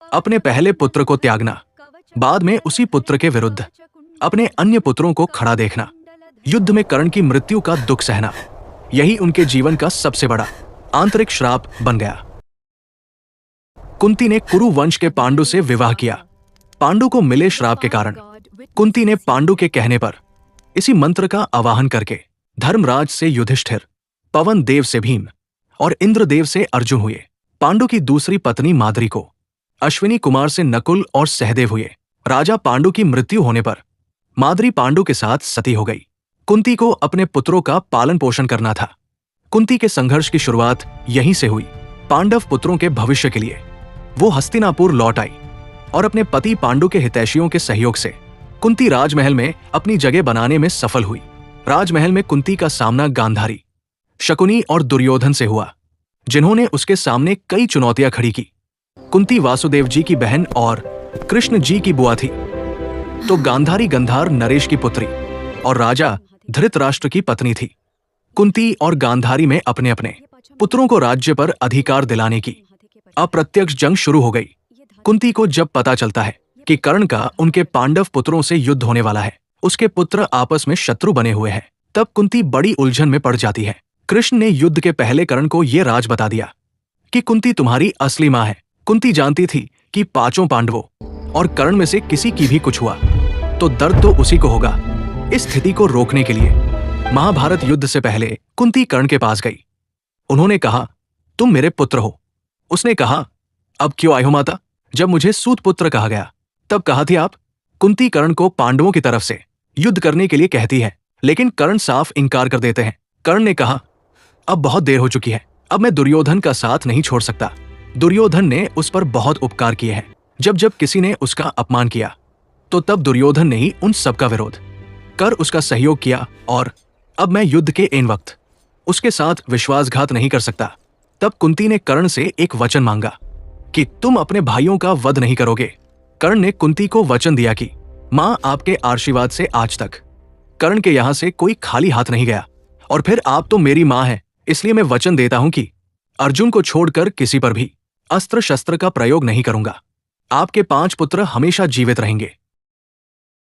अपने पहले पुत्र को त्यागना, बाद में उसी पुत्र के विरुद्ध अपने अन्य पुत्रों को खड़ा देखना, युद्ध में कर्ण की मृत्यु का दुख सहना, यही उनके जीवन का सबसे बड़ा आंतरिक श्राप बन गया। कुंती ने कुरु वंश के पांडु से विवाह किया। पांडु को मिले श्राप के कारण कुंती ने पांडु के कहने पर इसी मंत्र का आवाहन करके धर्मराज से युधिष्ठिर, पवन देव से भीम और इंद्रदेव से अर्जुन हुए। पांडु की दूसरी पत्नी माद्री को अश्विनी कुमार से नकुल और सहदेव हुए। राजा पांडु की मृत्यु होने पर माद्री पांडु के साथ सती हो गई। कुंती को अपने पुत्रों का पालन पोषण करना था। कुंती के संघर्ष की शुरुआत यहीं से हुई। पांडव पुत्रों के भविष्य के लिए वो हस्तिनापुर लौट आई और अपने पति पांडु के हितैषियों के सहयोग से कुंती राजमहल में अपनी जगह बनाने में सफल हुई। राजमहल में कुंती का सामना गांधारी, शकुनी और दुर्योधन से हुआ, जिन्होंने उसके सामने कई चुनौतियां खड़ी की। कुंती वासुदेव जी की बहन और कृष्ण जी की बुआ थी, तो गांधारी गंधार नरेश की पुत्री और राजा धृतराष्ट्र की पत्नी थी। कुंती और गांधारी में अपने अपने पुत्रों को राज्य पर अधिकार दिलाने की अप्रत्यक्ष जंग शुरू हो गई। कुंती को जब पता चलता है कि कर्ण का उनके पांडव पुत्रों से युद्ध होने वाला है, उसके पुत्र आपस में शत्रु बने हुए हैं, तब कुंती बड़ी उलझन में पड़ जाती है। कृष्ण ने युद्ध के पहले कर्ण को यह राज बता दिया कि कुंती तुम्हारी असली मां है। कुंती जानती थी कि पांचों पांडवों और कर्ण में से किसी की भी कुछ हुआ तो दर्द तो उसी को होगा। इस स्थिति को रोकने के लिए महाभारत युद्ध से पहले कुंती कर्ण के पास गई। उन्होंने कहा, तुम मेरे पुत्र हो। उसने कहा, अब क्यों आए हो माता? जब मुझे सूत पुत्र कहा गया तब कहा थी आप? कुंती कर्ण को पांडवों की तरफ से युद्ध करने के लिए कहती है, लेकिन कर्ण साफ इनकार कर देते हैं। कर्ण ने कहा, अब बहुत देर हो चुकी है, अब मैं दुर्योधन का साथ नहीं छोड़ सकता। दुर्योधन ने उस पर बहुत उपकार किए हैं। जब जब किसी ने उसका अपमान किया तो तब दुर्योधन ने ही उन सबका विरोध कर उसका सहयोग किया, और अब मैं युद्ध के ऐन वक्त उसके साथ विश्वासघात नहीं कर सकता। तब कुंती ने कर्ण से एक वचन मांगा कि तुम अपने भाइयों का वध नहीं करोगे। कर्ण ने कुंती को वचन दिया कि मां, आपके आशीर्वाद से आज तक कर्ण के यहां से कोई खाली हाथ नहीं गया, और फिर आप तो मेरी मां है, इसलिए मैं वचन देता हूं कि अर्जुन को छोड़कर किसी पर भी अस्त्र शस्त्र का प्रयोग नहीं करूंगा। आपके 5 पुत्र हमेशा जीवित रहेंगे।